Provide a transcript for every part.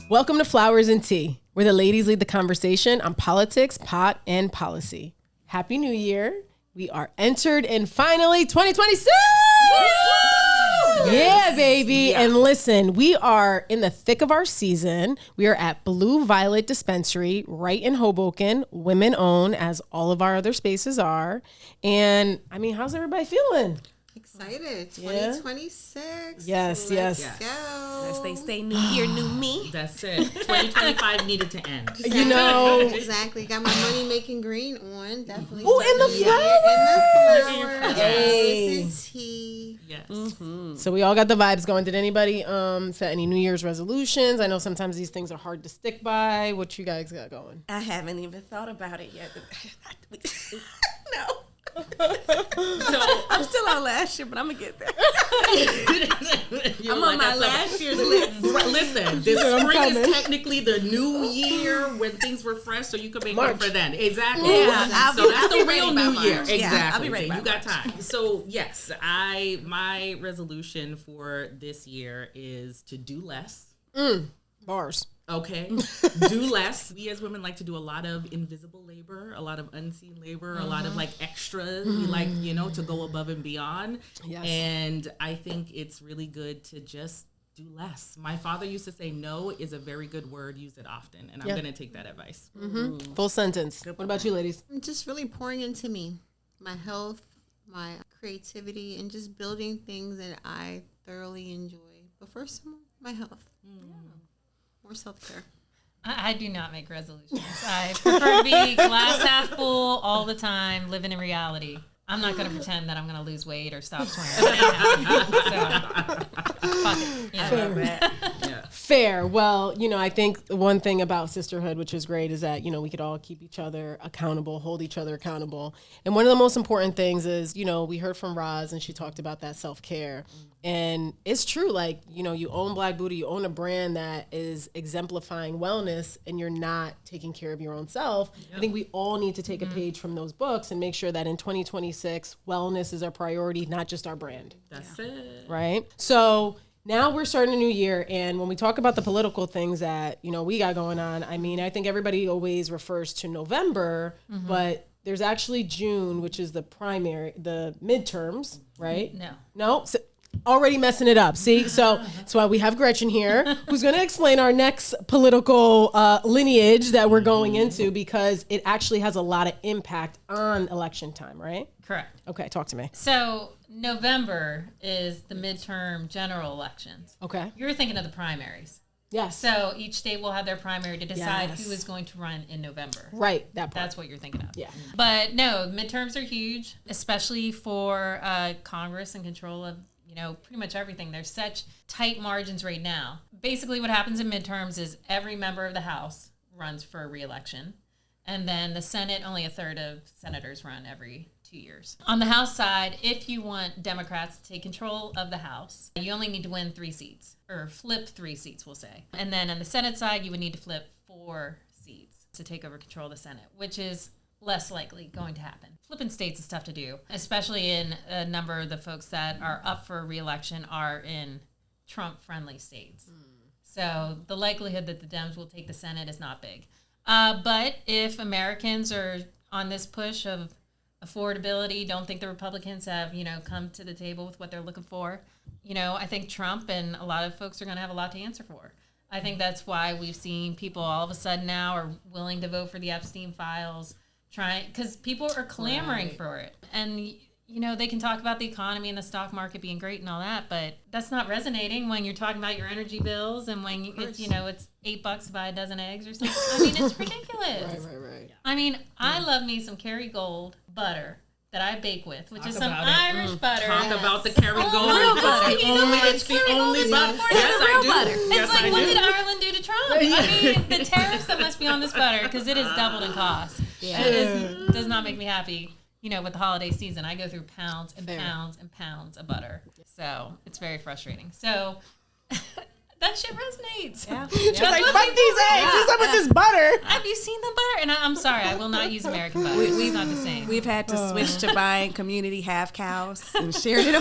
Welcome to Flowers and Tea, where the ladies lead the conversation on politics, pot, and policy. Happy New Year. We are entered in finally 2026. Yeah, baby. Yeah. And listen, we are in the thick of our season. We are at Blue Violet Dispensary right in Hoboken, women owned, as all of our other spaces are. And I mean, how's everybody feeling? Excited. 2026. Yes. Let's go. As they say, new year, new me. That's it. 2025 needed to end. Exactly. You know. Exactly. Got my money making green on. Definitely. Oh, and the flowers. And the flowers. Yay. Yes. Tea. Yes. Mm-hmm. So we all got the vibes going. Did anybody set any New Year's resolutions? I know sometimes these things are hard to stick by. What you guys got going? I haven't even thought about it yet. No. So I'm still on last year, but I'm gonna get there. I'm on my last year's list. Listen, this I'm spring coming. is technically the new year when things were fresh, so you could make up for then. Exactly. Yeah, so that's the real new year. March. Exactly. Yeah, I'll be ready by You got time. So yes, my resolution for this year is to do less. Bars. Okay. Do less. We as women like to do a lot of invisible labor, a lot of unseen labor, a lot of like extra. We like, to go above and beyond. Yes. And I think it's really good to just do less. My father used to say no is a very good word. Use it often. And I'm going to take that advice. Full sentence. What about you, ladies? I'm just really pouring into me, my health, my creativity, and just building things that I thoroughly enjoy. But first, my health. More self-care. I do not make resolutions. I prefer to be glass half full all the time, living in reality. I'm not going to pretend that I'm going to lose weight or stop swearing. So, fuck it. Fair. Well, I think one thing about sisterhood, which is great, is that, we could all keep each other accountable, hold each other accountable. And one of the most important things is, we heard from Roz and she talked about that self-care. And it's true. Like, you own Black Booty, you own a brand that is exemplifying wellness and you're not taking care of your own self. Yep. I think we all need to take a page from those books and make sure that in 2026, wellness is our priority, not just our brand. That's it. Right? So now we're starting a new year, and when we talk about the political things that, we got going on, I mean, I think everybody always refers to November, but there's actually June, which is the midterms, right? No? So, already messing it up. See? So that's why we have Gretchen here, who's going to explain our next political lineage that we're going into, because it actually has a lot of impact on election time, right? Correct. Okay, talk to me. So November is the midterm general elections. Okay. You're thinking of the primaries. Yes. So each state will have their primary to decide Yes. who is going to run in November. Right, that part. That's what you're thinking of. Yeah. But no, midterms are huge, especially for Congress and control of pretty much everything. There's such tight margins right now. Basically what happens in midterms is every member of the House runs for re-election. And then the Senate, only a third of senators run every 2 years. On the House side, if you want Democrats to take control of the House, you only need to win 3 seats, or flip 3 seats, we'll say. And then on the Senate side, you would need to flip 4 seats to take over control of the Senate, which is less likely going to happen. Flipping states is tough to do, especially in a number of the folks that are up for re-election are in Trump-friendly states. So the likelihood that the Dems will take the Senate is not big. But if Americans are on this push of affordability, don't think the Republicans have, come to the table with what they're looking for, I think Trump and a lot of folks are going to have a lot to answer for. I think that's why we've seen people all of a sudden now are willing to vote for the Epstein files, because people are clamoring for it. And, they can talk about the economy and the stock market being great and all that, but that's not resonating when you're talking about your energy bills and when it's $8 to buy a dozen eggs or something. I mean, it's ridiculous. Right. I mean, I love me some Kerrygold butter that I bake with, which is some Irish butter. Talk about the Kerrygold. Real butter. It's the only butter. Yes, I do. Butter. Yes, It's like, what do. did Ireland do to Trump? I mean, the tariffs that must be on this butter, because it has doubled in cost. Yeah. It does not make me happy. With the holiday season, I go through pounds and pounds and pounds of butter. So it's very frustrating. So That shit resonates. Yeah. She's like, fuck these eggs. What's up with this butter? Have you seen the butter? And I'm sorry, I will not use American butter. It's not the same. We've had to switch to buying community half cows and sharing it.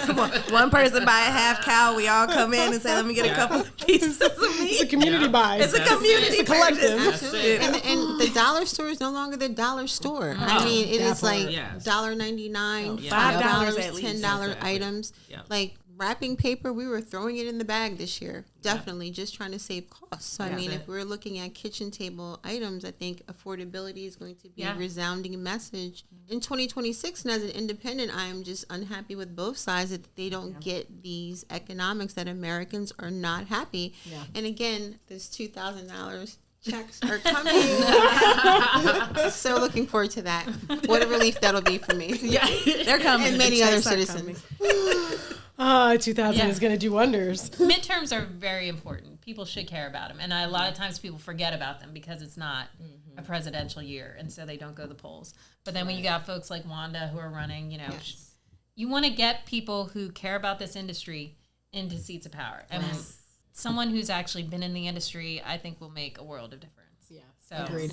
Come on, one person buy a half cow. We all come in and say, "Let me get a couple of pieces of meat." It's a community buy. It's a community. It's a collective. Absolutely. And the dollar store is no longer the dollar store. I mean, it is like $1.99, $5, at least. $10 items. Yeah. Like wrapping paper, we were throwing it in the bag this year. Definitely just trying to save costs. So, I mean, if we're looking at kitchen table items, I think affordability is going to be a resounding message in 2026. And as an independent, I'm just unhappy with both sides that they don't get these economics, that Americans are not happy. Yeah. And again, this $2,000 checks are coming. So looking forward to that. What a relief that'll be for me. Yeah, they're coming. And many other citizens. 2000 is going to do wonders. Midterms are very important. People should care about them. And a lot of times people forget about them because it's not a presidential year. And so they don't go to the polls. But then when you got folks like Wanda who are running, you want to get people who care about this industry into seats of power. And someone who's actually been in the industry, I think will make a world of difference. Yeah, so agreed.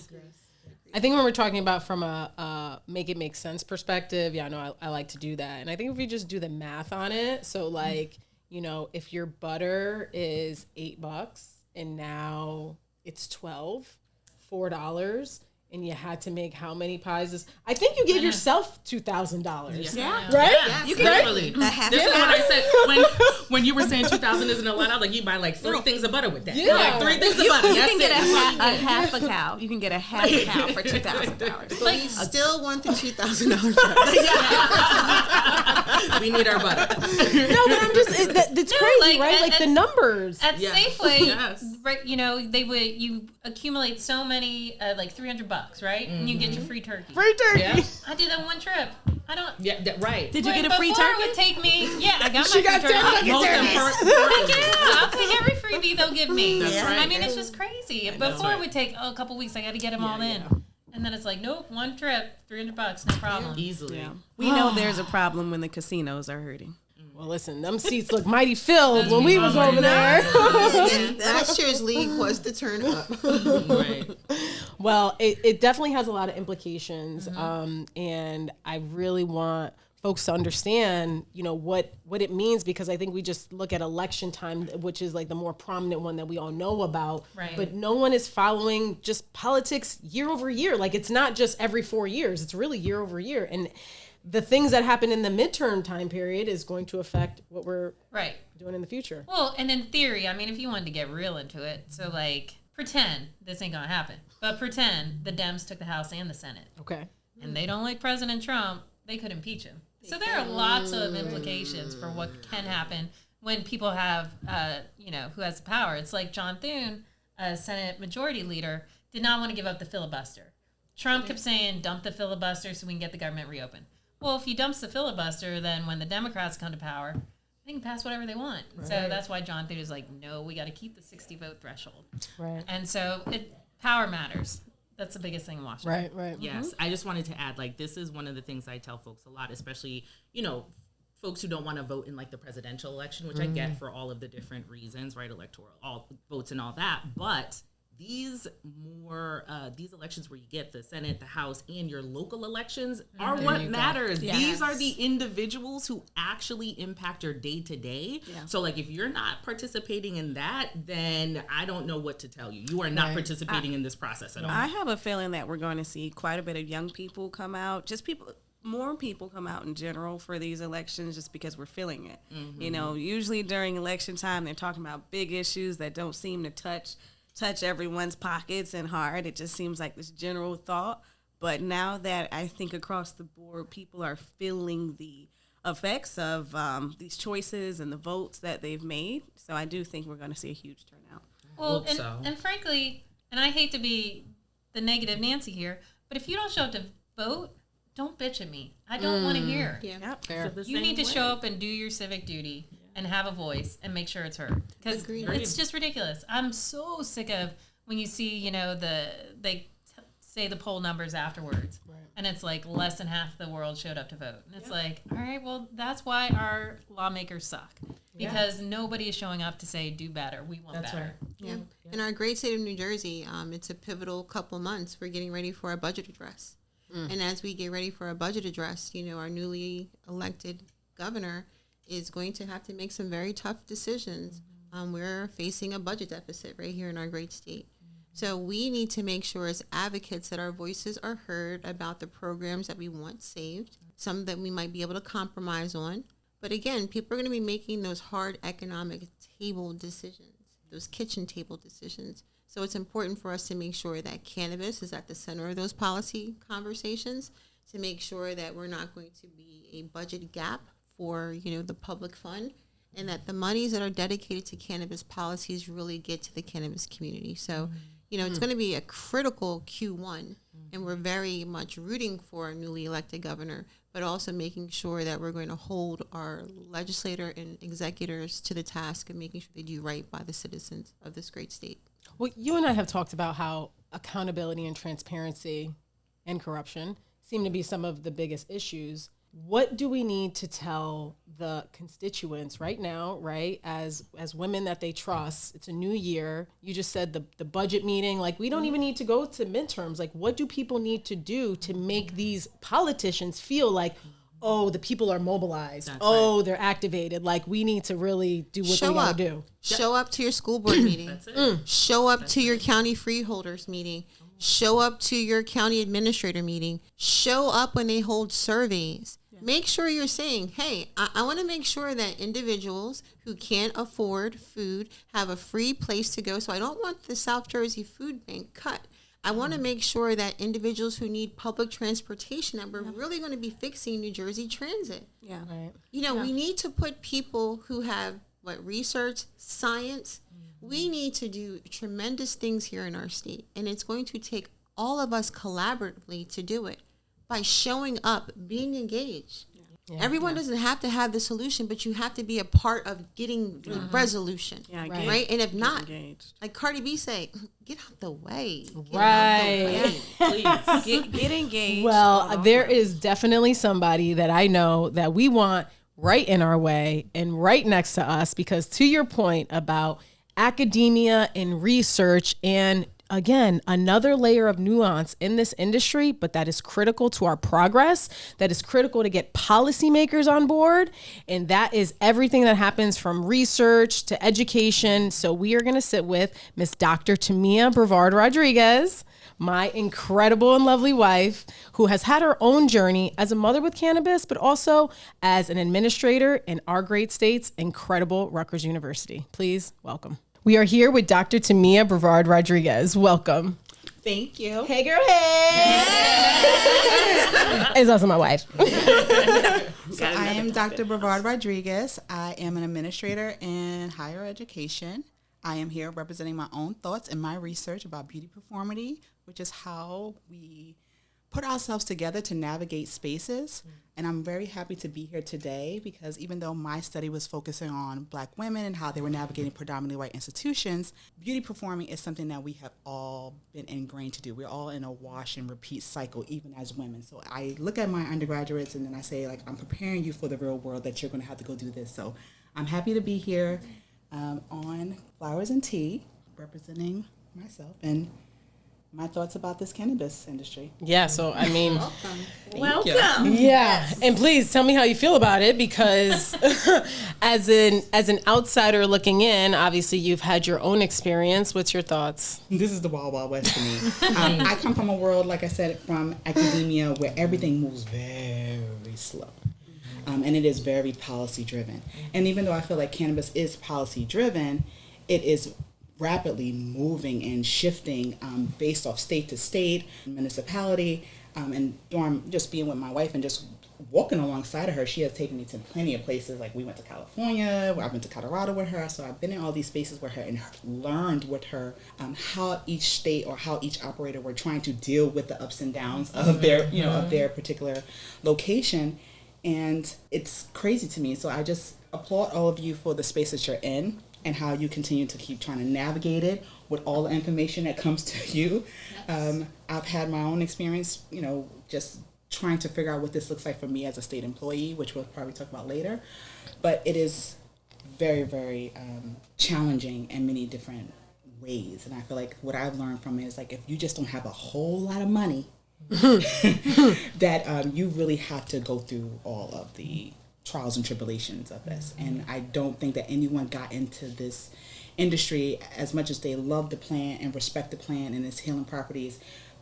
I think when we're talking about from a make it make sense perspective, I like to do that. And I think if we just do the math on it, so like, if your butter is $8 and now it's $4, and you had to make how many pies? I think you gave yourself $2,000. Yeah. Right? Yeah. You can really. This is what I said when you were saying 2,000 isn't a lot. I was like, you buy like 3 things of butter with that. Yeah. Like 3 things of butter. You can get a half a cow. You can get a half a cow for $2,000. Like, still want the $2,000. We need our butter. No, but I'm just, it's crazy, right? Like the numbers. At Safeway, right, you accumulate so many, like $300, right? And you get your free turkey. Free turkey. Yeah. I did that one trip. I don't. Yeah, right. Did you get a free Before turkey? It would take me. Yeah, I got She my got free turkey. 10 Most important. I'll take every freebie they'll give me. That's right. I mean, it's just crazy. Before it would take a couple weeks. I got to get them all in. And then it's like, nope, one trip, $300, no problem. Easily. Yeah. We know there's a problem when the casinos are hurting. Well, listen, them seats look mighty filled when we was over there. Last year's league was to turn up. Right. Well, it definitely has a lot of implications, and I really want folks to understand, what it means, because I think we just look at election time, which is like the more prominent one that we all know about, right. But no one is following just politics year over year. Like, it's not just every 4 years; it's really year over year, and the things that happen in the midterm time period is going to affect what we're doing in the future. Well, and in theory, I mean, if you wanted to get real into it, so like, pretend this ain't gonna happen, but pretend the Dems took the House and the Senate. Okay. And they don't like President Trump, they could impeach him. So there are lots of implications for what can happen when people have, who has the power. It's like John Thune, a Senate Majority Leader, did not want to give up the filibuster. Trump kept saying, dump the filibuster so we can get the government reopened. Well, if he dumps the filibuster, then when the Democrats come to power, they can pass whatever they want. Right. So that's why John Thune is like, no, we got to keep the 60 vote threshold. Right. And so power matters. That's the biggest thing in Washington. Right. Yes. I just wanted to add, like, this is one of the things I tell folks a lot, especially, folks who don't want to vote in like the presidential election, which I get for all of the different reasons, right? Electoral, all votes and all that. But these elections where you get the Senate, the House, and your local elections are what matters. Yes. These are the individuals who actually impact your day to day. So like, if you're not participating in that, then I don't know what to tell you. You are not participating in this process at all. I have a feeling that we're going to see quite a bit of young people come out, more people come out in general for these elections, just because we're feeling it. Usually during election time, they're talking about big issues that don't seem to touch everyone's pockets and heart. It just seems like this general thought. But now that I think across the board, people are feeling the effects of these choices and the votes that they've made. So I do think we're going to see a huge turnout. Well, and frankly, and I hate to be the negative Nancy here, but if you don't show up to vote, don't bitch at me. I don't want to hear. Yeah. Yep. Fair. You need to show up and do your civic duty and have a voice and make sure it's heard. Because it's just ridiculous. I'm so sick of when you see, they say the poll numbers afterwards. Right. And it's like less than half the world showed up to vote. And it's like, all right, well, that's why our lawmakers suck. because nobody is showing up to say do better. We want That's better. right. Yeah. In our great state of New Jersey, it's a pivotal couple months. We're getting ready for our budget address. And as we get ready for our budget address, our newly elected governor is going to have to make some very tough decisions. We're facing a budget deficit right here in our great state. So we need to make sure as advocates that our voices are heard about the programs that we want saved, some that we might be able to compromise on. But again, people are going to be making those hard economic table decisions, those kitchen table decisions. So it's important for us to make sure that cannabis is at the center of those policy conversations, to make sure that we're not going to be a budget gap for, the public fund, and that the monies that are dedicated to cannabis policies really get to the cannabis community. So, it's going to be a critical Q1, and we're very much rooting for our newly elected governor, but also making sure that we're going to hold our legislator and executors to the task of making sure they do right by the citizens of this great state. Well, you and I have talked about how accountability and transparency and corruption seem to be some of the biggest issues. What do we need to tell the constituents right now, right, as women that they trust? It's a new year. You just said the budget meeting. Like, we don't even need to go to midterms. Like, what do people need to do to make these politicians feel like, oh, the people are mobilized. That's right. They're activated. Like, we need to really do what we got to do. Show up to your school board meeting. That's it. Show up to your county freeholders meeting. Show up to your county administrator meeting. Show up when they hold surveys. Make sure you're saying, hey, I want to make sure that individuals who can't afford food have a free place to go. So I don't want the South Jersey Food Bank cut. I want to make sure that individuals who need public transportation, that we're really going to be fixing New Jersey Transit. Yeah. Right. We need to put people who have research, science. We need to do tremendous things here in our state. And it's going to take all of us collaboratively to do it by showing up, being engaged. Yeah. Everyone doesn't have to have the solution, but you have to be a part of getting the resolution. Yeah, right? And if not, like Cardi B say, get out the way. Please. Get engaged. Well, there is definitely somebody that I know that we want right in our way and right next to us, because to your point about academia and research, and again, another layer of nuance in this industry, but that is critical to our progress, that is critical to get policymakers on board. And that is everything that happens from research to education. So we are going to sit with Miss Dr. Tamiah Brevard-Rodriguez, my incredible and lovely wife, who has had her own journey as a mother with cannabis, but also as an administrator in our great state's incredible Rutgers University. Please welcome. We are here with Dr. Tamiah Brevard-Rodriguez. Welcome. Thank you. Hey, girl, hey. It's also my wife. So I am Dr. Brevard-Rodriguez. I am an administrator in higher education. I am here representing my own thoughts and my research about beauty performity, which is how we put ourselves together to navigate spaces. And I'm very happy to be here today because even though my study was focusing on Black women and how they were navigating predominantly white institutions, beauty performing is something that we have all been ingrained to do. We're all in a wash and repeat cycle, even as women. So I look at my undergraduates and then I say, like, I'm preparing you for the real world that you're going to have to go do this. So I'm happy to be here on Flowers and Tea, representing myself and my thoughts about this cannabis industry. Yeah, so I mean, Welcome. Yeah, yes. And please tell me how you feel about it, because as an outsider looking in, obviously you've had your own experience. What's your thoughts? This is the Wild Wild West for me. I come from a world, like I said, from academia where everything moves very slow. And it is very policy driven. And even though I feel like cannabis is policy driven, it is rapidly moving and shifting based off state to state, municipality, and just being with my wife and just walking alongside of her, she has taken me to plenty of places. Like we went to California, I've been to Colorado with her, so I've been in all these spaces with her and learned with her how each state or how each operator were trying to deal with the ups and downs of their, of their particular location. And it's crazy to me. So I just applaud all of you for the space that you're in and how you continue to keep trying to navigate it with all the information that comes to you. I've had my own experience, just trying to figure out what this looks like for me as a state employee, which we'll probably talk about later. But it is very, very challenging in many different ways. And I feel like what I've learned from it is like if you just don't have a whole lot of money, that you really have to go through all of the trials and tribulations of this. And I don't think that anyone got into this industry as much as they love the plant and respect the plant and its healing properties,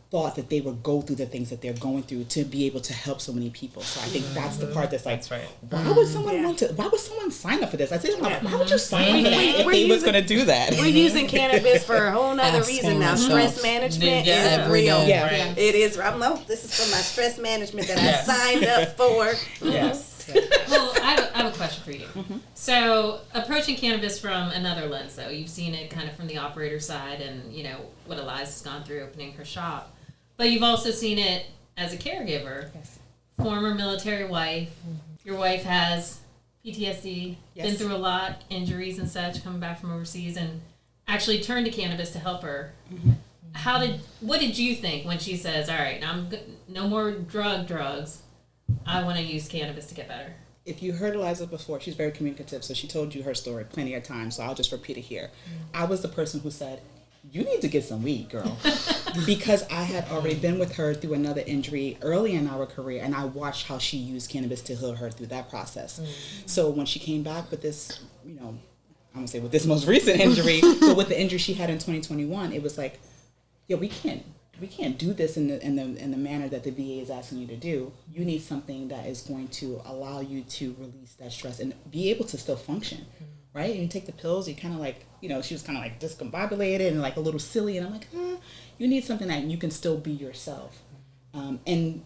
thought that they would go through the things that they're going through to be able to help so many people. So I think that's the part that's like, why would someone why would someone sign up for this? I said, why would you sign up for that if they was going to do that? We're using cannabis for a whole nother reason now. Stress management is real. Yeah. It is. No, this is for my stress management that I signed up for. Yes. Well, I have a question for you. So, approaching cannabis from another lens, though, you've seen it kind of from the operator side, and you know what Eliza's gone through opening her shop, but you've also seen it as a caregiver, former military wife. Your wife has PTSD, been through a lot, injuries and such, coming back from overseas, and actually turned to cannabis to help her. What did you think when she says, "All right, now no more drugs. I want to use cannabis to get better"? If you heard Eliza before, she's very communicative, so she told you her story plenty of times, so I'll just repeat it here. I was the person who said, you need to get some weed, girl. Because I had already been with her through another injury early in our career, and I watched how she used cannabis to heal her through that process. So when she came back with this, you know, I won't say with this most recent injury, but with the injury she had in 2021, it was like, yeah, we can't do this in the manner that the VA is asking you to do. You need something that is going to allow you to release that stress and be able to still function, right? And you take the pills, you kind of like, you know, she was kind of like discombobulated and like a little silly, and I'm like, you need something that you can still be yourself. And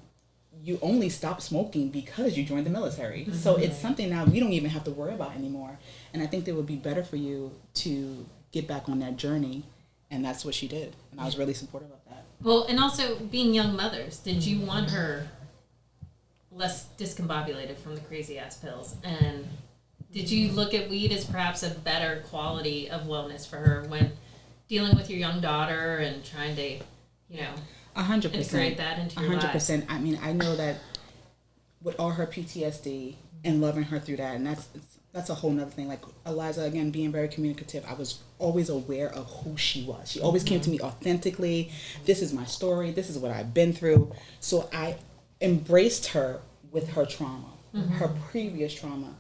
you only stop smoking because you joined the military. So it's something now we don't even have to worry about anymore. And I think it would be better for you to get back on that journey. And that's what she did. And I was really supportive of that. Well, and also being young mothers, did you want her less discombobulated from the crazy ass pills? And did you look at weed as perhaps a better quality of wellness for her when dealing with your young daughter and trying to, you know, 100%. integrate that into your life? 100%. I mean, I know that with all her PTSD and loving her through that, and that's a whole nother thing. Like Eliza, again, being very communicative, I was always aware of who she was. She always came to me authentically. This is my story. This is what I've been through. So I embraced her with her trauma, her previous trauma.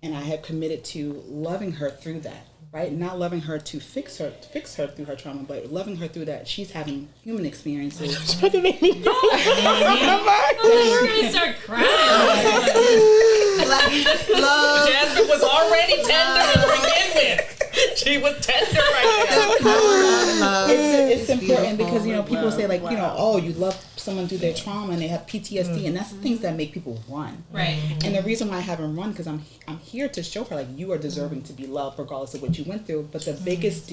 And I have committed to loving her through that, right? Not loving her to fix her through her trauma, but loving her through that she's having human experiences. She's going to start crying. Jasmine was already tender to begin with. She was tender right now. It's important because, you know, people say like, you know, oh, you love someone through their trauma and they have PTSD, and that's the things that make people run. Right. And the reason why I haven't run, because I'm here to show her like you are deserving to be loved regardless of what you went through. But the biggest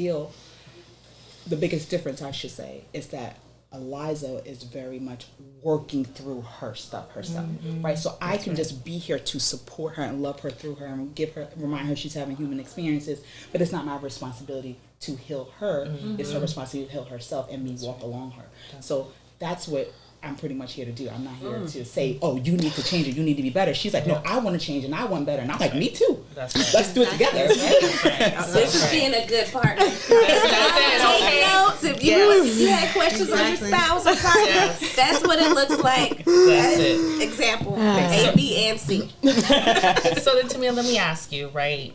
difference I should say is that Eliza is very much working through her stuff herself, right? So I can just be here to support her and love her through her and remind her she's having human experiences, but it's not my responsibility to heal her. It's her responsibility to heal herself and me walk along her. So that's what I'm pretty much here to do. I'm not here to say, oh, you need to change it, you need to be better. She's like, no, I want to change and I want better. And I'm like, me too. Let's do it together. This is being a good partner. Take notes. If you had questions on your spouse or partner, that's what it looks like. That's it. Example, A, B, and C. So then, Tamiah, let me ask you, right,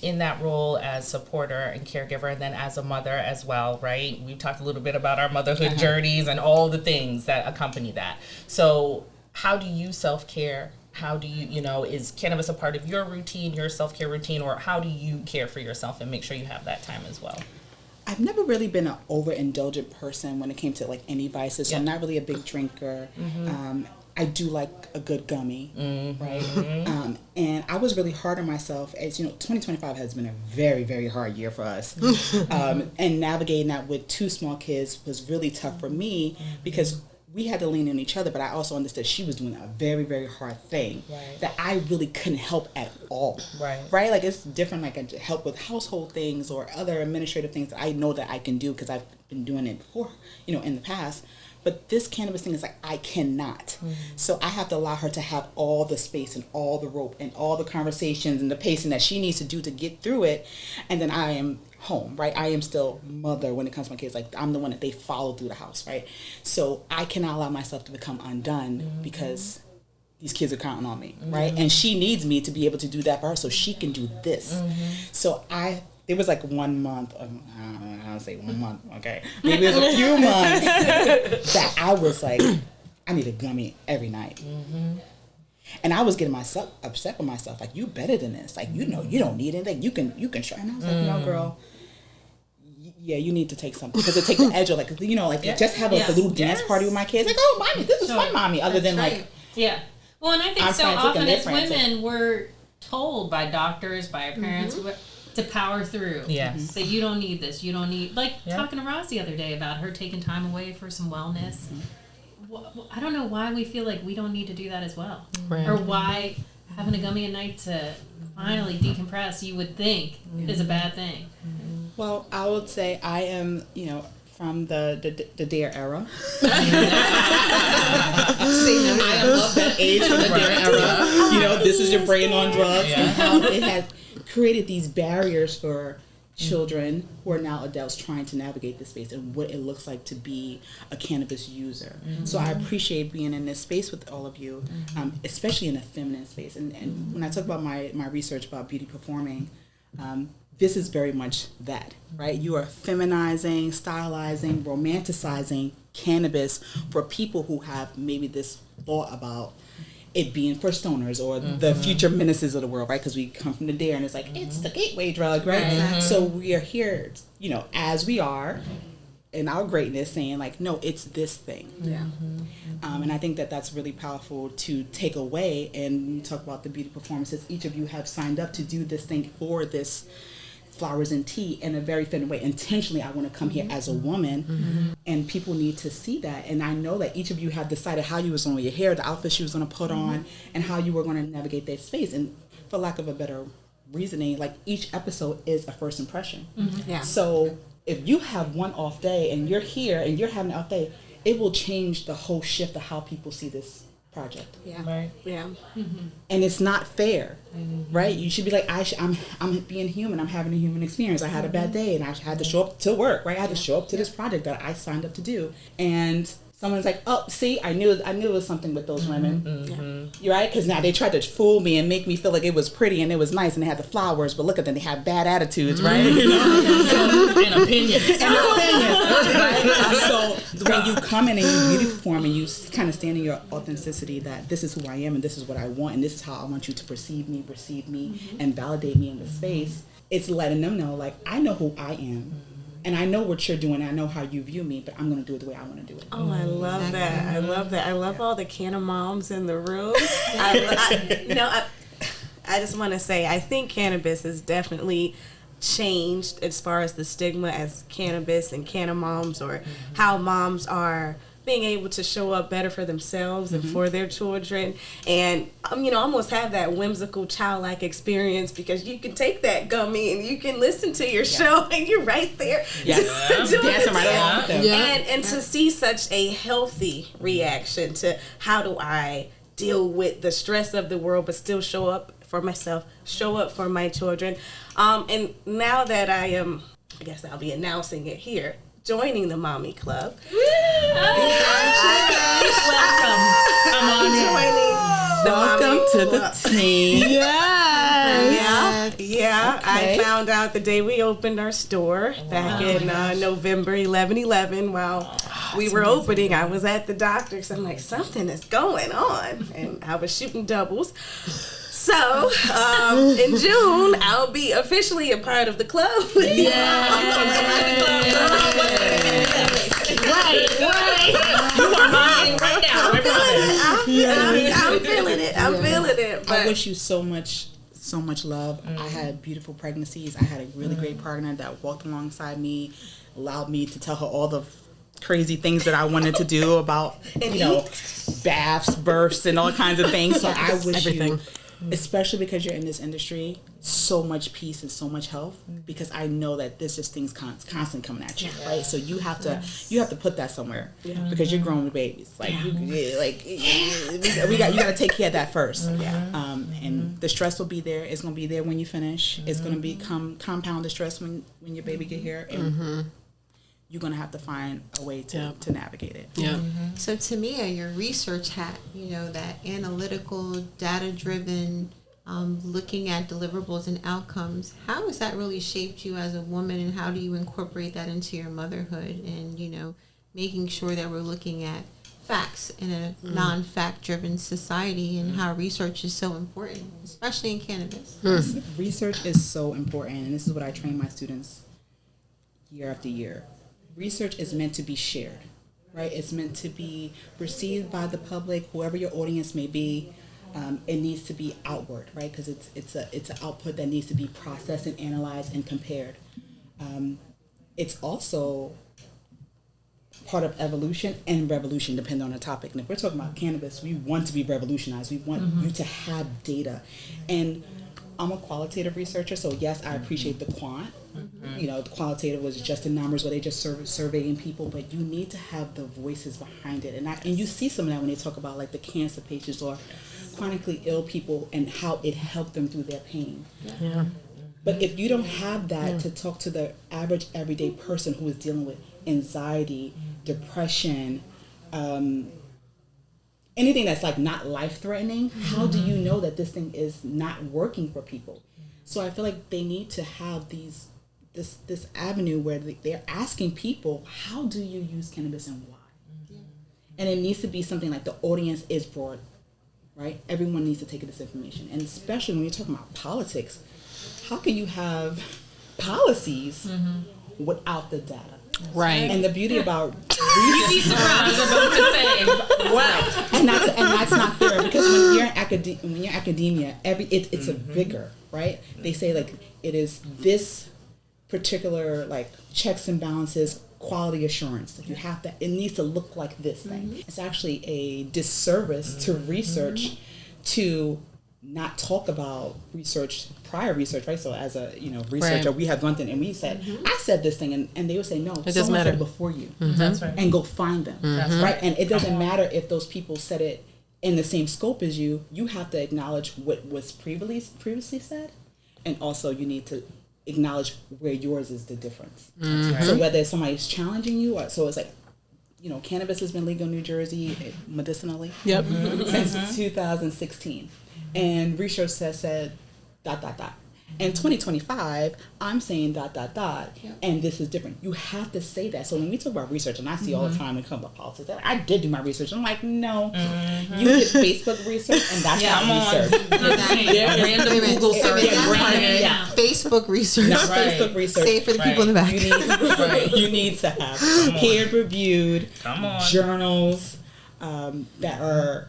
in that role as supporter and caregiver, and then as a mother as well, right? We've talked a little bit about our motherhood journeys and all the things that accompany that. So how do you self-care? How do you know, is cannabis a part of your routine, your self-care routine, or how do you care for yourself and make sure you have that time as well? I've never really been an overindulgent person when it came to like any vices. So I'm not really a big drinker. I do like a good gummy, right? And I was really hard on myself. As you know, 2025 has been a very, very hard year for us. And navigating that with two small kids was really tough for me because we had to lean on each other, but I also understood she was doing a very, very hard thing that I really couldn't help at all. Right? Like, it's different, like, I help with household things or other administrative things that I know that I can do because I've been doing it before, you know, in the past. But this cannabis thing is like, I cannot. So I have to allow her to have all the space and all the rope and all the conversations and the pacing that she needs to do to get through it. And then I am home, right? I am still mother when it comes to my kids. Like, I'm the one that they follow through the house, right? So I cannot allow myself to become undone because these kids are counting on me, right? And she needs me to be able to do that for her so she can do this. So it was like 1 month, I don't say 1 month, okay? Maybe it was a few months that I was like, I need a gummy every night. And I was getting myself upset with myself, like, you better than this. Like, you know, you don't need anything. You can try. And I was like, no, girl. Yeah, you need to take something. Because it takes the edge of, like, you know, like, just have like a little dance party with my kids. Like, oh, mommy, this is fun, mommy. Other than, like... Yeah. Well, and I think so often as women, we're told by doctors, by our parents, to power through. Yes. That you don't need this. You don't need... Like, talking to Roz the other day about her taking time away for some wellness. I don't know why we feel like we don't need to do that as well. Right. Or why having a gummy at night to finally decompress, you would think, is a bad thing. Well, I would say I am, you know, from the DARE era. I love that age from the DARE era. You know, this is your brain on drugs. And how it has created these barriers for children who are now adults trying to navigate this space and what it looks like to be a cannabis user. So I appreciate being in this space with all of you, especially in a feminine space. And when I talk about my research about beauty performing, this is very much that, right? You are feminizing, stylizing, romanticizing cannabis for people who have maybe this thought about it being for stoners or the future menaces of the world, right? Because we come from the DARE and it's like, it's the gateway drug, right? So we are here, you know, as we are in our greatness saying like, no, it's this thing. And I think that that's really powerful to take away. And when you talk about the beauty performances, each of you have signed up to do this thing for this flowers and tea in a very feminine way. Intentionally, I want to come here as a woman, and people need to see that. And I know that each of you have decided how you was going to wear your hair, the outfit you was going to put on, and how you were going to navigate that space. And for lack of a better reasoning, like each episode is a first impression. So if you have one off day and you're here and you're having an off day, it will change the whole shift of how people see this project. And it's not fair, right? You should be like, I'm being human. I'm having a human experience. I had a bad day and I had to show up to work, right? I had to show up to this project that I signed up to do. And someone's like, oh, see, I knew it was something with those women. You're right? Because now they tried to fool me and make me feel like it was pretty and it was nice and they had the flowers, but look at them, they have bad attitudes, right? You know? And opinions. Right? So when you come in and you beauty perform and you kind of stand in your authenticity that this is who I am and this is what I want and this is how I want you to perceive me, and validate me in the space, it's letting them know, like, I know who I am. And I know what you're doing. I know how you view me, but I'm going to do it the way I want to do it. Oh, I love that. I love that. I love all the canna moms in the room. I just want to say, I think cannabis has definitely changed as far as the stigma as cannabis and canna moms, or how moms are being able to show up better for themselves and for their children, and almost have that whimsical childlike experience, because you can take that gummy and you can listen to your show and you're right there dancing right along with them. And to see such a healthy reaction to how do I deal with the stress of the world but still show up for myself, show up for my children, and now that I guess I'll be announcing it here, joining the Mommy Club. Welcome to the team. I found out the day we opened our store back in November 11/11. While we were opening, I was at the doctor's. I'm like, something is going on, and I was shooting doubles. So, in June, I'll be officially a part of the club. Right. You are mine right now. I'm feeling it. But I wish you so much love. I had beautiful pregnancies. I had a really great partner that walked alongside me, allowed me to tell her all the crazy things that I wanted to do about, baths, births, and all kinds of things. So I wish you especially because you're in this industry, so much peace and so much health, because I know that there's just things constantly coming at you, right? So you have to put that somewhere, because you're growing with babies. Like, you got to take care of that first. And the stress will be there. It's going to be there when you finish. It's going to become compounded stress when your baby get here. And you're going to have to find a way to navigate it. So Tamiah, your research hat, that analytical, data-driven, looking at deliverables and outcomes, how has that really shaped you as a woman, and how do you incorporate that into your motherhood, and, making sure that we're looking at facts in a non-fact driven society, and how research is so important, especially in cannabis? Research is so important, and this is what I train my students year after year. Research is meant to be shared, right? It's meant to be received by the public, whoever your audience may be. It needs to be outward, right? Because it's an output that needs to be processed and analyzed and compared. It's also part of evolution and revolution, depending on the topic. And if we're talking about cannabis, we want to be revolutionized. We want you to have data. And I'm a qualitative researcher, so yes, I appreciate the quant. The qualitative was just the numbers where they just surveying people, but you need to have the voices behind it. And you see some of that when they talk about like the cancer patients or chronically ill people and how it helped them through their pain. But if you don't have that to talk to the average everyday person who is dealing with anxiety, depression, anything that's like not life-threatening, how do you know that this thing is not working for people? So I feel like they need to have this avenue where they're asking people, how do you use cannabis and why? And it needs to be something like the audience is broad, right? Everyone needs to take this information. And especially when you're talking about politics, how can you have policies without the data? Right. And the beauty about You'd be surprised about to say. wow, and that's not fair, because when you're in academia, it's a vigor, right? They say like it is this particular like checks and balances, quality assurance. Like it needs to look like this thing. It's actually a disservice to research to not talk about prior research, right? So as a researcher, we have gone through and we said, I said this thing, and they would say, no, it doesn't matter. Said it before you. That's right. And go find them, right? And it doesn't matter if those people said it in the same scope as you. You have to acknowledge what was previously said, and also you need to acknowledge where yours is the difference. So whether somebody's challenging you, or so it's like, cannabis has been legal in New Jersey medicinally since 2016. And research said ... In 2025, I'm saying ... and this is different. You have to say that. So when we talk about research, and I see all the time when it comes about politics, I did do my research. I'm like, no, you did Facebook research, and that's not research. Random Google search. Facebook research. Not Facebook research. Say it for the people in the back. You need to have peer-reviewed journals that are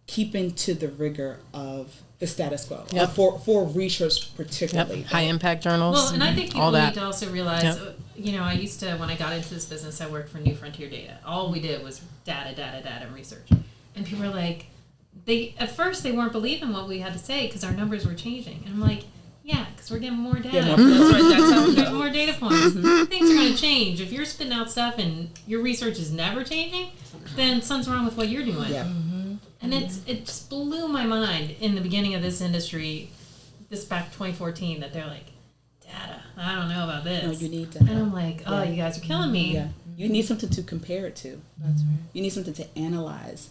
keeping to the rigor of the status quo for research particularly. High impact journals. Well, and I think people need that. to also realize, I used to, when I got into this business, I worked for New Frontier Data. All we did was data, and research. And people were like, at first they weren't believing what we had to say because our numbers were changing. And I'm like, yeah, because we're getting more data. That's right. That's how we get more data points. Things are going to change. If you're spitting out stuff and your research is never changing, then something's wrong with what you're doing. Yeah. And it just blew my mind in the beginning of this industry, back 2014, that they're like, data, I don't know about this. No, you need to. And I'm like, oh, you guys are killing me. Yeah. You need something to compare it to. That's right. You need something to analyze.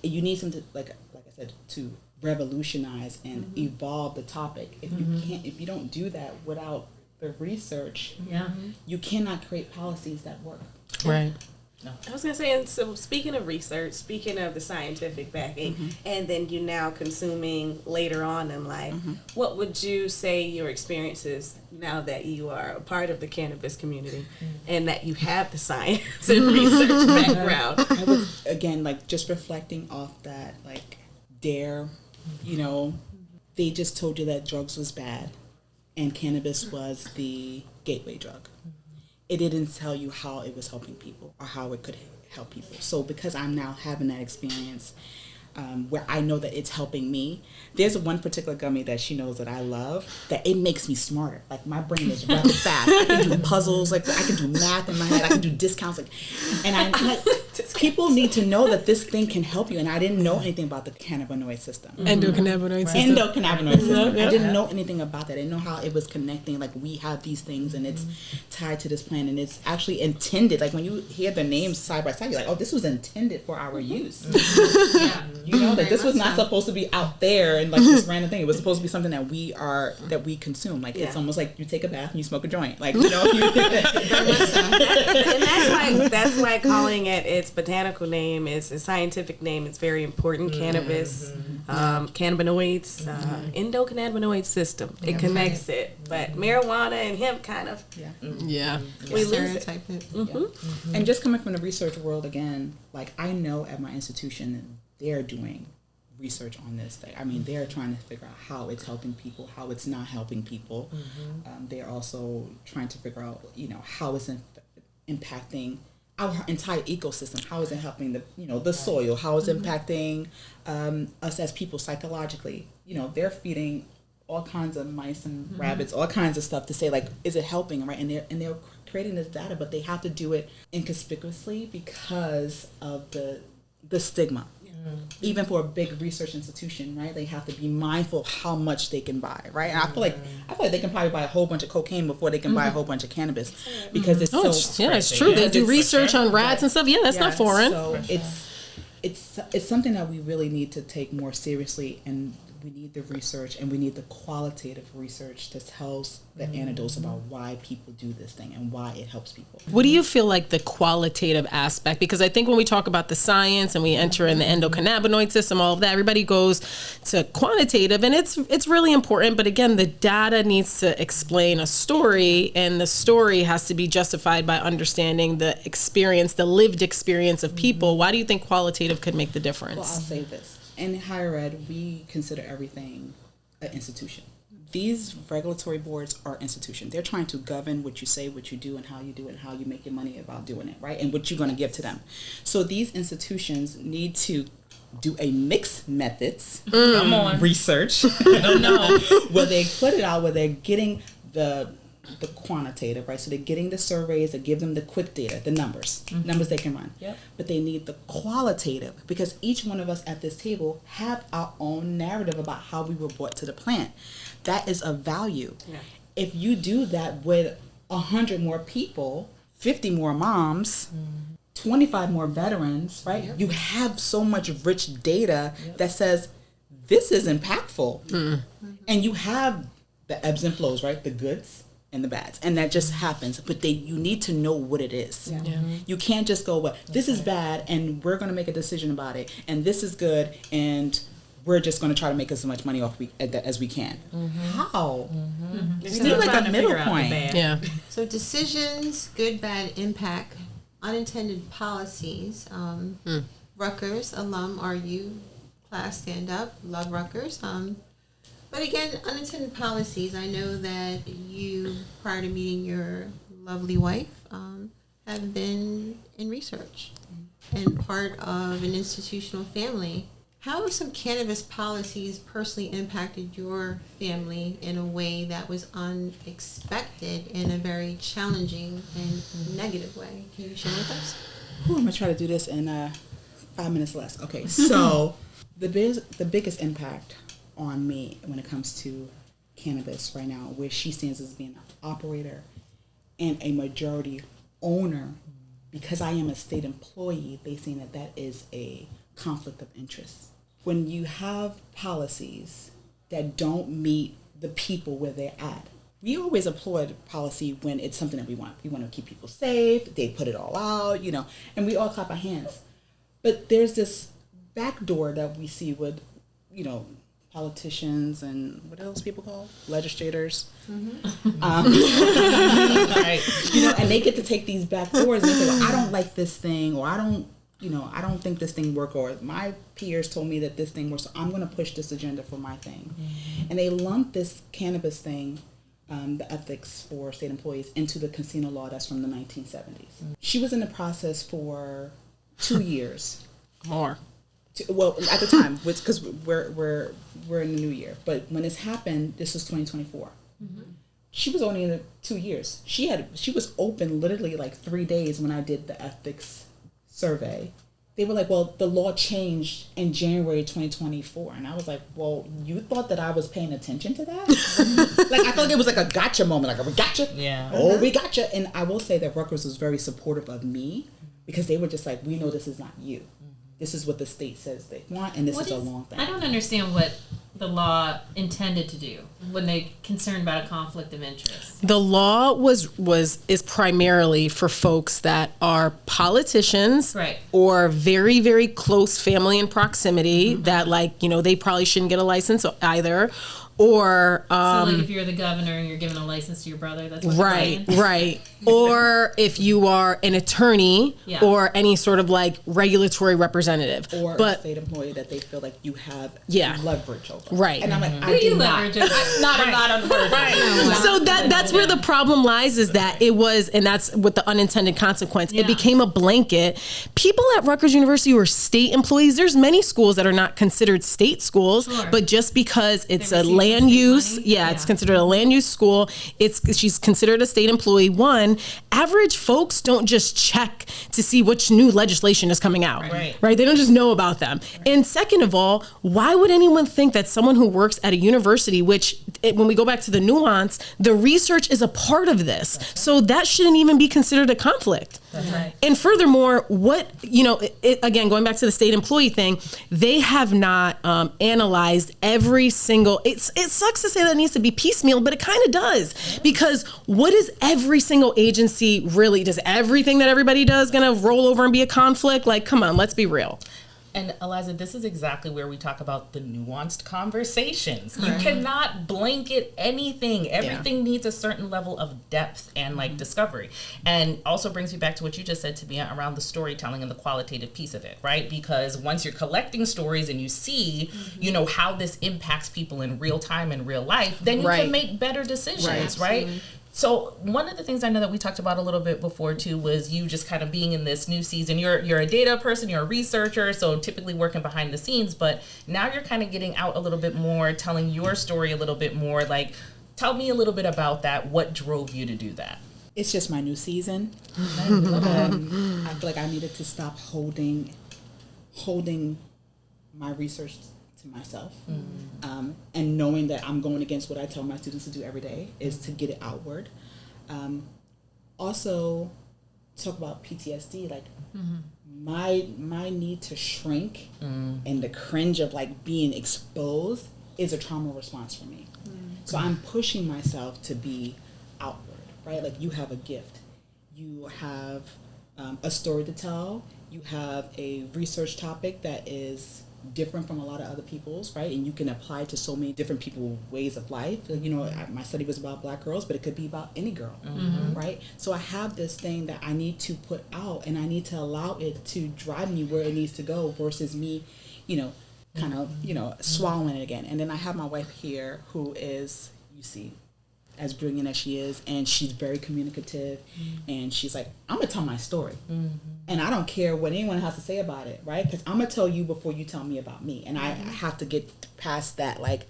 You need something, like I said, to revolutionize and evolve the topic. If you don't do that without the research, you cannot create policies that work. Right. I was going to say, and so speaking of research, speaking of the scientific backing, and then you now consuming later on in life, what would you say your experiences now that you are a part of the cannabis community and that you have the science and research background? I was, again, like just reflecting off that, like DARE, they just told you that drugs was bad and cannabis was the gateway drug. It didn't tell you how it was helping people or how it could help people. So because I'm now having that experience, where I know that it's helping me. There's one particular gummy that she knows that I love, that it makes me smarter. Like, my brain is rapid fast. I can do puzzles, like I can do math in my head, I can do discounts, like, and people need to know that this thing can help you. And I didn't know anything about the cannabinoid system. Endocannabinoid system. Endocannabinoid system. I didn't know anything about that. I didn't know how it was connecting. Like, we have these things and it's tied to this plant, and it's actually intended. Like, when you hear the names side by side, you're like, oh, this was intended for our use. You know, that this was not supposed to be out there and like this random thing. It was supposed to be something that we consume. Like, it's almost like you take a bath and you smoke a joint. Like, you know, and that's why calling it its botanical name is a scientific name. It's very important. Cannabis, cannabinoids, endocannabinoid system. It connects it, but marijuana and hemp kind of we lose it. And just coming from the research world again, like, I know at my institution they're doing research on this thing. I mean, they're trying to figure out how it's helping people, how it's not helping people. They're also trying to figure out, you know, how it's impacting our entire ecosystem. How is it helping the soil? How is it impacting us as people psychologically? You know, they're feeding all kinds of mice and rabbits, all kinds of stuff to say, like, is it helping, right? And they're creating this data, but they have to do it inconspicuously because of the stigma. Even for a big research institution, right? They have to be mindful of how much they can buy, right? And I feel like they can probably buy a whole bunch of cocaine before they can buy a whole bunch of cannabis, because it's it's true. They do research on rats and stuff. Yeah, that's not foreign. So it's something that we really need to take more seriously, and we need the research, and we need the qualitative research that tells the anecdotes about why people do this thing and why it helps people. What do you feel like the qualitative aspect? Because I think when we talk about the science and we enter in the endocannabinoid system, all of that, everybody goes to quantitative, and it's really important. But again, the data needs to explain a story, and the story has to be justified by understanding the experience, the lived experience of people. Why do you think qualitative could make the difference? Well, I'll say this. In higher ed, we consider everything an institution. These regulatory boards are institutions. They're trying to govern what you say, what you do, and how you do it, and how you make your money about doing it, right? And what you're going to give to them. So these institutions need to do a mixed methods research. Where they put it out, where they're getting the quantitative, right? So they're getting the surveys that give them the quick data, the numbers they can run. But they need the qualitative, because each one of us at this table have our own narrative about how we were brought to the plant. That is of value. If you do that with 100 more people, 50 more moms, 25 more veterans, right? You have so much rich data that says this is impactful. And you have the ebbs and flows, right? The goods and the bads, and that just happens. But you need to know what it is. You can't just go, well, this is bad, and we're going to make a decision about it, and this is good, and we're just going to try to make as much money off as we can. How? We need like a middle point. So decisions, good, bad, impact, unintended policies. Rutgers alum, RU class, stand up, love Rutgers. But again, unintended policies. I know that you, prior to meeting your lovely wife, have been in research and part of an institutional family. How have some cannabis policies personally impacted your family in a way that was unexpected, in a very challenging and negative way? Can you share with us? I'm going to try to do this in 5 minutes less. Okay, so the biggest impact on me when it comes to cannabis right now, where she stands as being an operator and a majority owner, because I am a state employee, they say that is a conflict of interest. When you have policies that don't meet the people where they're at, we always applaud policy when it's something that we want. We want to keep people safe, they put it all out, and we all clap our hands. But there's this back door that we see with, politicians and what else people call legislators, Right. And they get to take these back doors and they say, well, I don't like this thing, or I don't think this thing works, or my peers told me that this thing works, so I'm going to push this agenda for my thing. And they lump this cannabis thing, the ethics for state employees, into the casino law that's from the 1970s. She was in the process for 2 years. Well, at the time, because we're in the new year, but when this happened, this was 2024. She was only in 2 years. She was open literally like 3 days when I did the ethics survey. They were like, well, the law changed in January 2024. And I was like, well, you thought that I was paying attention to that? Like, I felt like it was like a gotcha moment. Like, we gotcha. Yeah. Oh, we gotcha. And I will say that Rutgers was very supportive of me because they were just like, we know this is not you. This is what the state says they want, and this is a long thing. I don't understand what the law intended to do when they concerned about a conflict of interest. The law is primarily for folks that are politicians, right, or very, very close family and proximity that, like, you know, they probably shouldn't get a license either. Or so like if you're the governor and you're giving a license to your brother, that's what right. Or if you are an attorney or any sort of like regulatory representative, or a state employee that they feel like you have leverage over. Right. And I'm like, who you leverage over? Not on person. Right. So that's where the problem lies, is that it was, and that's with the unintended consequence. It became a blanket. People at Rutgers University were state employees. There's many schools that are not considered state schools, but just because it's a land use, it's considered a land use school, she's considered a state employee. One, average folks don't just check to see which new legislation is coming out, right? They don't just know about them. And second of all, why would anyone think that someone who works at a university, which when we go back to the nuance, the research is a part of this, so that shouldn't even be considered a conflict. That's right. And furthermore, again, going back to the state employee thing, they have not analyzed every single. It sucks to say that it needs to be piecemeal, but it kind of does, because what is every single agency really? Does everything that everybody does gonna roll over and be a conflict? Like, come on, let's be real. And Eliza, this is exactly where we talk about the nuanced conversations. You cannot blanket anything. Everything needs a certain level of depth and like discovery. And also brings me back to what you just said to me around the storytelling and the qualitative piece of it, right? Because once you're collecting stories and you see, you know, how this impacts people in real time in real life, then you can make better decisions, right? So one of the things I know that we talked about a little bit before too was you just kind of being in this new season. You're a data person, you're a researcher, so typically working behind the scenes, but now you're kind of getting out a little bit more, telling your story a little bit more. Like, tell me a little bit about that. What drove you to do that? It's just my new season. I feel like I needed to stop holding my research to myself, and knowing that I'm going against what I tell my students to do every day is to get it outward. Also, talk about PTSD, like my need to shrink and the cringe of like being exposed is a trauma response for me. So I'm pushing myself to be outward, right? Like, you have a gift, you have a story to tell, you have a research topic that is different from a lot of other people's, right? And you can apply to so many different people's ways of life. You know, my study was about Black girls, but it could be about any girl, right? So I have this thing that I need to put out, and I need to allow it to drive me where it needs to go versus me, you know, kind of, you know, swallowing it again. And then I have my wife here who is, you see, as brilliant as she is, and she's very communicative, and she's like, I'm gonna tell my story, and I don't care what anyone has to say about it, right? Because I'm gonna tell you before you tell me about me, and I have to get past that, like,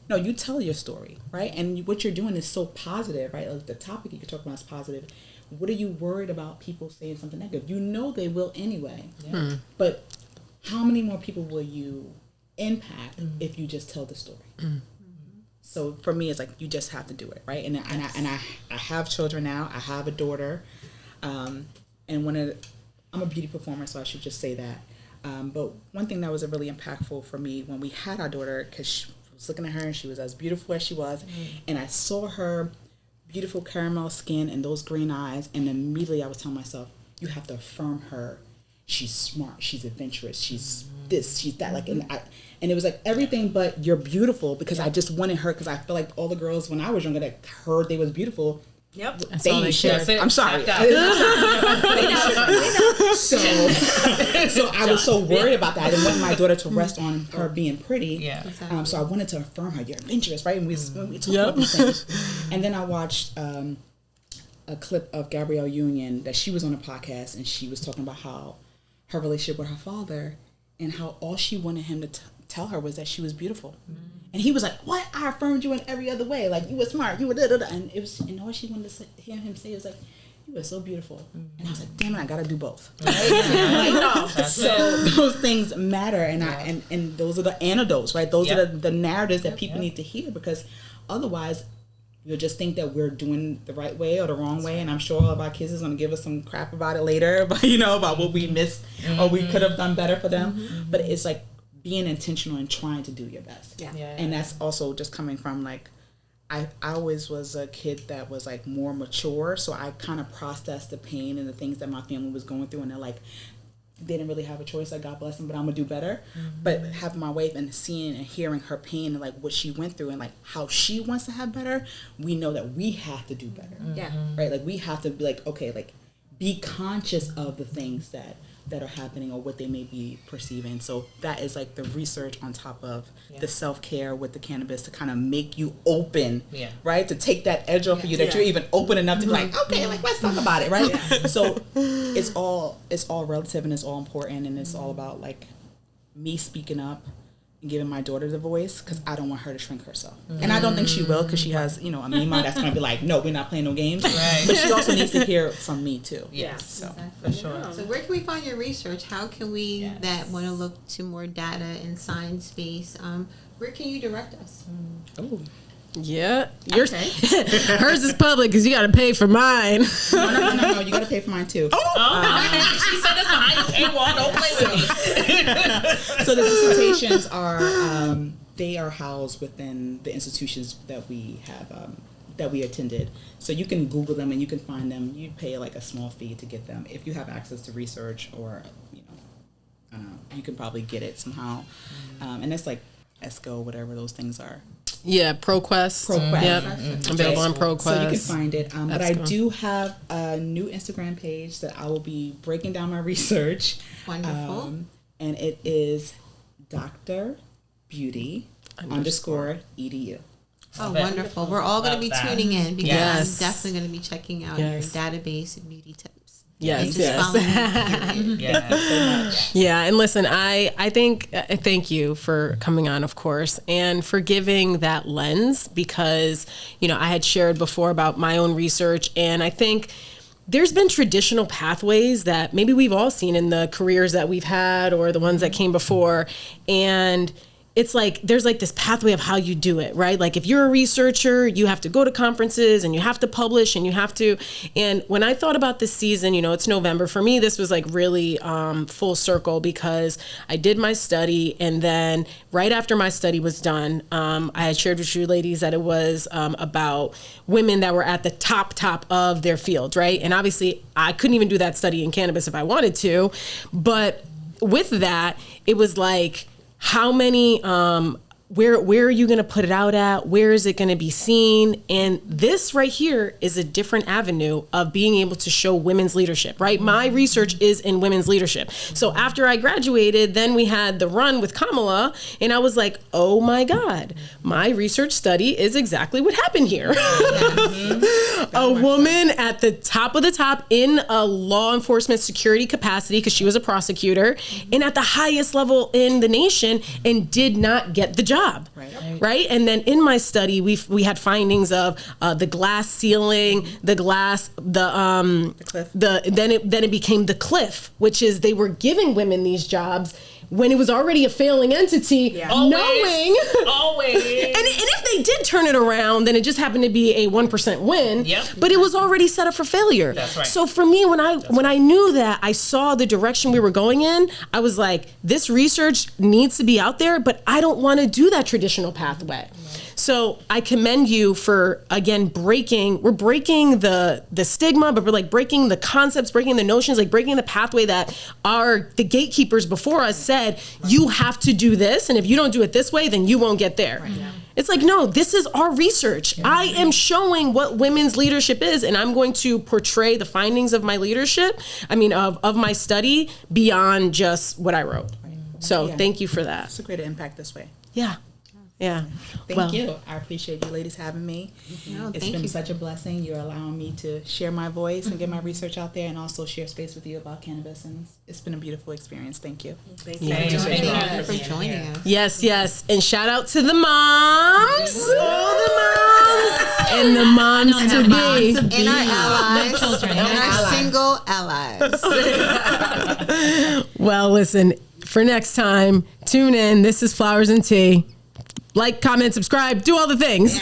no, you tell your story, right? And what you're doing is so positive, right? Like, the topic you're talking about is positive. What are you worried about people saying something negative? You know they will anyway, but how many more people will you impact if you just tell the story? So for me, it's like, you just have to do it, right? And I have children now. I have a daughter, and I'm a beauty performer, so I should just say that. But one thing that was really impactful for me when we had our daughter, because I was looking at her and she was as beautiful as she was, and I saw her beautiful caramel skin and those green eyes, and immediately I was telling myself, you have to affirm her. She's smart. She's adventurous. She's this. She's that. Like, and it was like everything but you're beautiful, because I just wanted her, because I feel like all the girls when I was younger that heard they was beautiful. They shared. I'm sorry. So I was so worried about that. I didn't want my daughter to rest on her being pretty. So I wanted to affirm her. You're adventurous, right? And we talked about these things. And then I watched a clip of Gabrielle Union that she was on a podcast, and she was talking about how her relationship with her father and how all she wanted him to tell her was that she was beautiful. And he was like, what? I affirmed you in every other way. Like, you were smart. You were da-da-da. And it was, and all she wanted to hear him say was like, you were so beautiful. And I was like, damn it, I got to do both. Right? So those things matter. And and those are the antidotes, right? Those are the narratives that people need to hear, because otherwise you'll just think that we're doing the right way or the wrong way. And I'm sure all of our kids is going to give us some crap about it later, but about what we missed or we could have done better for them. But it's like being intentional and trying to do your best. And that's also just coming from like, I always was a kid that was like more mature, so I kind of processed the pain and the things that my family was going through, and they're like, they didn't really have a choice, like, God bless them, but I'm gonna do better. But having my wife and seeing and hearing her pain and like what she went through and like how she wants to have better, we know that we have to do better. Right? Like we have to be like, okay, like be conscious of the things that are happening or what they may be perceiving. So that is like the research on top of the self-care with the cannabis to kind of make you open, right? To take that edge off of you, that you're even open enough to be like, okay, like let's talk about it, right? So it's all relative and it's all important, and it's all about like me speaking up and giving my daughter the voice, because I don't want her to shrink herself. And I don't think she will, because she has, a Mima that's going to be like, no, we're not playing no games. Right. But she also needs to hear from me too. So for sure. So where can we find your research? How can we that want to look to more data and science-based, where can you direct us? Yeah, yours. Hers is public because you got to pay for mine. No, you got to pay for mine too. She said that's behind the paywall. Don't play with me. So the dissertations are they are housed within the institutions that we have that we attended. So you can Google them and you can find them. You pay like a small fee to get them if you have access to research, or you can probably get it somehow. And it's like ESCO, whatever those things are. Yeah, ProQuest. Yep. Available on ProQuest. So you can find it. But I do have a new Instagram page that I will be breaking down my research. Wonderful. And it is Dr.Beauty _edu. Oh, wonderful. We're all going to be tuning in, because I'm definitely going to be checking out your database of beauty tips. Yes. Yeah, and listen, I think thank you for coming on, of course, and for giving that lens, because I had shared before about my own research, and I think there's been traditional pathways that maybe we've all seen in the careers that we've had or the ones that came before, and it's like there's like this pathway of how you do it, right? Like if you're a researcher, you have to go to conferences and you have to publish and you have to. And when I thought about this season, it's November. For me, this was like really full circle, because I did my study, and then right after my study was done, I had shared with you ladies that it was about women that were at the top of their field, right? And obviously I couldn't even do that study in cannabis if I wanted to, but with that, it was like, how many, where are you going to put it out at? Where is it going to be seen? And this right here is a different avenue of being able to show women's leadership, right? My research is in women's leadership. So after I graduated, then we had the run with Kamala, and I was like, oh my God, my research study is exactly what happened here. A woman at the top of the top in a law enforcement security capacity, because she was a prosecutor, and at the highest level in the nation, and did not get the job. Right. And then in my study, we had findings of the glass ceiling, the glass, the cliff. Then it became the cliff, which is they were giving women these jobs when it was already a failing entity, knowing always. and if they did turn it around, then it just happened to be a 1% win. But it was already set up for failure. That's right. So for me, when I knew that, I saw the direction we were going in, I was like, this research needs to be out there, but I don't want to do that traditional pathway. So I commend you for, again, breaking the stigma, but we're like breaking the concepts, breaking the notions, like breaking the pathway that the gatekeepers before us said, you have to do this, and if you don't do it this way, then you won't get there. It's like, no, this is our research. I am showing what women's leadership is, and I'm going to portray the findings of my leadership, of my study, beyond just what I wrote. So thank you for that. It's a great impact this way. Yeah. Yeah. Thank you. I appreciate you ladies having me. No, It's been such a blessing. You're allowing me to share my voice and get my research out there, and also share space with you about cannabis. And it's been a beautiful experience. Thank you. Thank Thank you for joining us. Yes, yes. And shout out to the moms. All the moms. And the moms to be. And our allies. No children. And our single allies. Well, listen, for next time, tune in. This is Flowers and Tea. Like, comment, subscribe, do all the things.